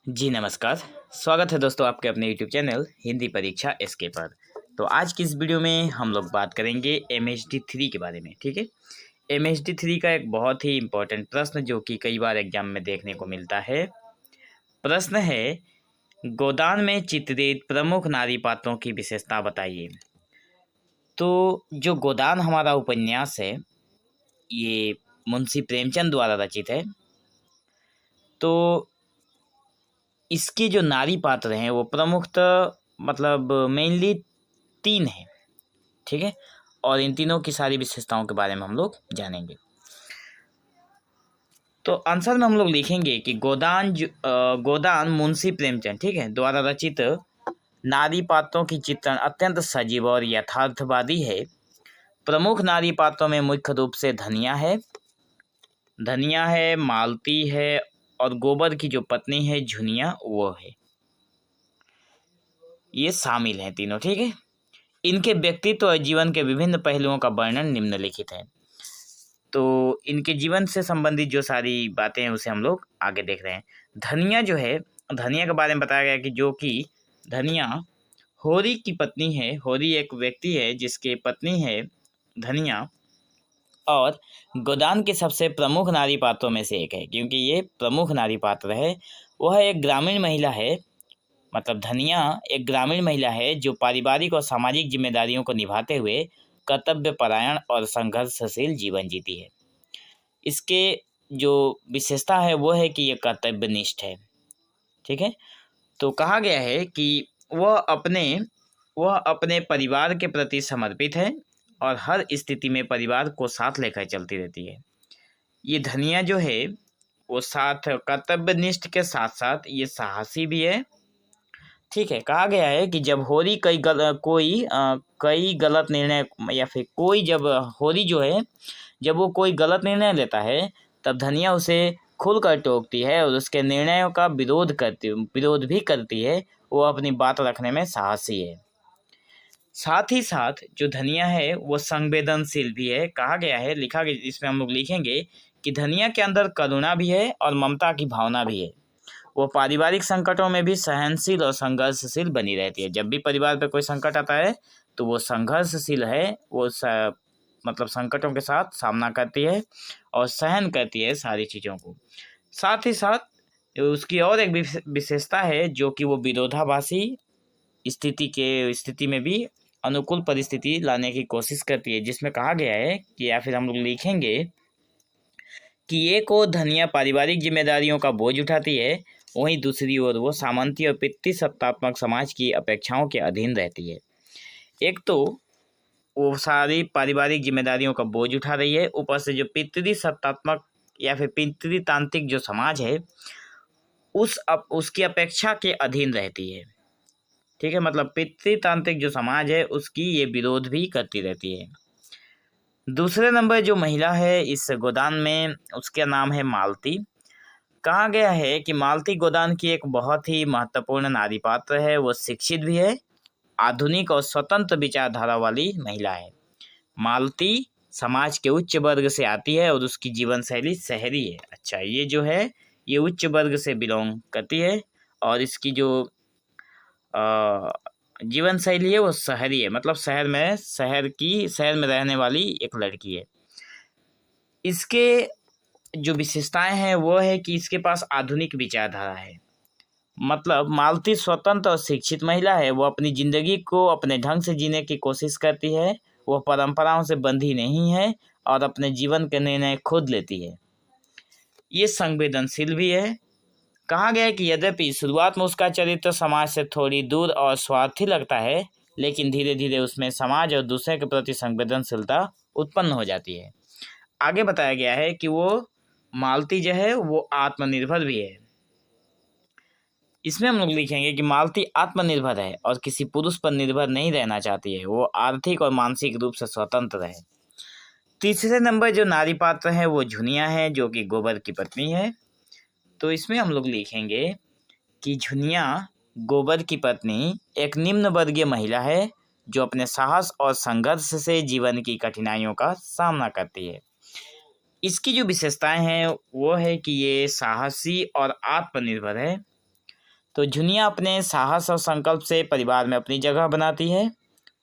जी नमस्कार। स्वागत है दोस्तों आपके अपने यूट्यूब चैनल हिंदी परीक्षा एसके पर। तो आज की इस वीडियो में हम लोग बात करेंगे MHD3 के बारे में। ठीक है, MHD3 का एक बहुत ही इम्पोर्टेंट प्रश्न जो कि कई बार एग्जाम में देखने को मिलता है। प्रश्न है, गोदान में चित्रित प्रमुख नारी पात्रों की विशेषता बताइए। तो जो गोदान हमारा उपन्यास है ये मुंशी प्रेमचंद द्वारा रचित है। तो इसके जो नारी पात्र हैं वो प्रमुखतः मतलब मेनली 3 हैं। ठीक है, और इन तीनों की सारी विशेषताओं के बारे में हम लोग जानेंगे। तो आंसर में हम लोग लिखेंगे कि गोदान मुंशी प्रेमचंद ठीक है द्वारा रचित नारी पात्रों की चित्रण अत्यंत सजीव और यथार्थवादी है। प्रमुख नारी पात्रों में मुख्य रूप से धनिया है, मालती है और गोबर की जो पत्नी है झुनिया वो है। ये शामिल हैं तीनों। ठीक है, इनके व्यक्तित्व और जीवन के विभिन्न पहलुओं का वर्णन निम्नलिखित है। तो इनके जीवन से संबंधित जो सारी बातें हैं उसे हम लोग आगे देख रहे हैं। धनिया जो है, धनिया के बारे में बताया गया कि धनिया होरी की पत्नी है। होरी एक व्यक्ति है जिसके पत्नी है धनिया, और गोदान के सबसे प्रमुख नारी पात्रों में से एक है क्योंकि ये प्रमुख नारी पात्र है। वह एक ग्रामीण महिला है, मतलब धनिया एक ग्रामीण महिला है जो पारिवारिक और सामाजिक जिम्मेदारियों को निभाते हुए कर्तव्यपरायण और संघर्षशील जीवन जीती है। इसके जो विशेषता है वो है कि ये कर्तव्यनिष्ठ है। ठीक है, तो कहा गया है कि वह अपने परिवार के प्रति समर्पित है और हर स्थिति में परिवार को साथ लेकर चलती रहती है। ये धनिया जो है वो साथ कर्तव्यनिष्ठ के साथ साथ ये साहसी भी है। ठीक है, कहा गया है कि जब होरी कई गलत निर्णय या फिर कोई जब होरी जो है जब वो कोई गलत निर्णय लेता है तब धनिया उसे खुलकर टोकती है और उसके निर्णयों का विरोध भी करती है। वो अपनी बात रखने में साहसी है। साथ ही साथ जो धनिया है वो संवेदनशील भी है। कहा गया है, लिखा गया, इसमें हम लोग लिखेंगे कि धनिया के अंदर करुणा भी है और ममता की भावना भी है। वो पारिवारिक संकटों में भी सहनशील और संघर्षशील बनी रहती है। जब भी परिवार पे कोई संकट आता है तो वो संघर्षशील है। वो मतलब संकटों के साथ सामना करती है और सहन करती है सारी चीज़ों को। साथ ही साथ उसकी और एक विशेषता है जो कि वो विरोधाभासी स्थिति में भी अनुकूल परिस्थिति लाने की कोशिश करती है, जिसमें कहा गया है कि या फिर हम लोग लिखेंगे कि एक ओर धनिया पारिवारिक जिम्मेदारियों का बोझ उठाती है, वहीं दूसरी ओर वो सामंती और पितृसत्तात्मक समाज की अपेक्षाओं के अधीन रहती है। एक तो वो सारी पारिवारिक जिम्मेदारियों का बोझ उठा रही है, ऊपर से जो पितृसत्तात्मक या फिर पितृतांत्रिक जो समाज है उसकी अपेक्षा के अधीन रहती है। ठीक है, मतलब पितृतांत्रिक जो समाज है उसकी ये विरोध भी करती रहती है। दूसरे नंबर जो महिला है इस गोदान में उसका नाम है मालती। कहा गया है कि मालती गोदान की एक बहुत ही महत्वपूर्ण नारी पात्र है। वो शिक्षित भी है, आधुनिक और स्वतंत्र विचारधारा वाली महिला है। मालती समाज के उच्च वर्ग से आती है और उसकी जीवन शैली शहरी है। अच्छा, ये जो है ये उच्च वर्ग से बिलोंग करती है और इसकी जो जीवन शैली है वो शहरी है, मतलब शहर में रहने वाली एक लड़की है। इसके जो विशेषताएं हैं वो है कि इसके पास आधुनिक विचारधारा है। मतलब मालती स्वतंत्र और शिक्षित महिला है। वो अपनी जिंदगी को अपने ढंग से जीने की कोशिश करती है। वो परंपराओं से बंधी नहीं है और अपने जीवन के निर्णय खुद लेती है। ये संवेदनशील भी है। कहा गया है कि यद्यपि शुरुआत में उसका चरित्र समाज से थोड़ी दूर और स्वार्थी लगता है, लेकिन धीरे धीरे उसमें समाज और दूसरे के प्रति संवेदनशीलता उत्पन्न हो जाती है। आगे बताया गया है कि वो मालती जो है वो आत्मनिर्भर भी है। इसमें हम लोग लिखेंगे कि मालती आत्मनिर्भर है और किसी पुरुष पर निर्भर नहीं रहना चाहती है। वो आर्थिक और मानसिक रूप से स्वतंत्र है। तीसरे नंबर जो नारी पात्र है वो झुनिया है जो कि गोबर की पत्नी है। तो इसमें हम लोग लिखेंगे कि झुनिया गोबर की पत्नी एक निम्न वर्गीय महिला है जो अपने साहस और संघर्ष से जीवन की कठिनाइयों का सामना करती है। इसकी जो विशेषताएं हैं वो है कि ये साहसी और आत्मनिर्भर है। तो झुनिया अपने साहस और संकल्प से परिवार में अपनी जगह बनाती है।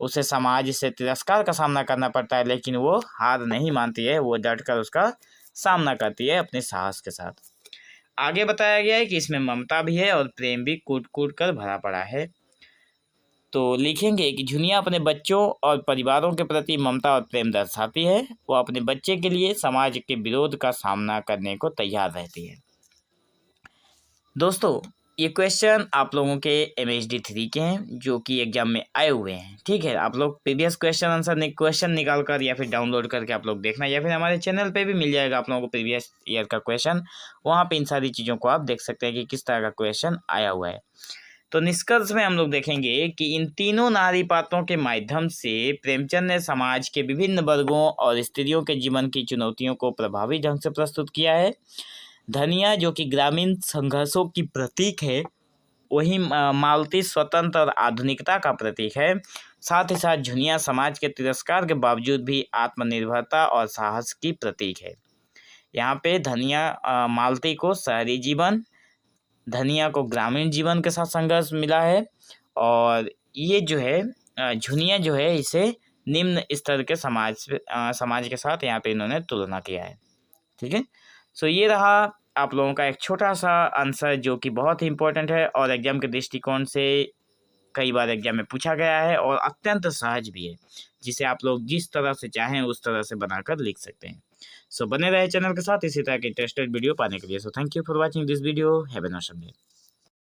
उसे समाज से तिरस्कार का सामना करना पड़ता है, लेकिन वो हार नहीं मानती है, वो डटकर उसका सामना करती है अपने साहस के साथ। आगे बताया गया है कि इसमें ममता भी है और प्रेम भी कूट कूट कर भरा पड़ा है। तो लिखेंगे कि झुनिया अपने बच्चों और परिवारों के प्रति ममता और प्रेम दर्शाती है। वो अपने बच्चे के लिए समाज के विरोध का सामना करने को तैयार रहती है। दोस्तों, ये क्वेश्चन आप लोगों के MHD 3 के हैं, जो कि एग्जाम में आए हुए हैं। ठीक है, आप लोग प्रीवियस क्वेश्चन निकाल कर या फिर डाउनलोड करके आप लोग देखना, या फिर हमारे चैनल पे भी मिल जाएगा आप लोगों को प्रीवियस ईयर का क्वेश्चन। वहाँ पे इन सारी चीज़ों को आप देख सकते हैं कि किस तरह का क्वेश्चन आया हुआ है। तो निष्कर्ष में हम लोग देखेंगे कि इन तीनों नारी पात्रों के माध्यम से प्रेमचंद ने समाज के विभिन्न वर्गों और स्त्रियों के जीवन की चुनौतियों को प्रभावी ढंग से प्रस्तुत किया है। धनिया जो कि ग्रामीण संघर्षों की प्रतीक है, वहीं मालती स्वतंत्र और आधुनिकता का प्रतीक है। साथ ही साथ झुनिया समाज के तिरस्कार के बावजूद भी आत्मनिर्भरता और साहस की प्रतीक है। यहाँ पे धनिया मालती को शहरी जीवन, धनिया को ग्रामीण जीवन के साथ संघर्ष मिला है, और ये जो है झुनिया जो है इसे निम्न स्तर के समाज के साथ यहाँ पे इन्होंने तुलना किया है। ठीक है, सो ये रहा आप लोगों का एक छोटा सा आंसर, जो कि बहुत ही इंपॉर्टेंट है और एग्जाम के दृष्टिकोण से कई बार एग्जाम में पूछा गया है और अत्यंत सहज भी है, जिसे आप लोग जिस तरह से चाहें उस तरह से बनाकर लिख सकते हैं। सो बने रहे चैनल के साथ इसी तरह के इंटरेस्टेड वीडियो पाने के लिए। So thank you for watching this video. Have a nice day.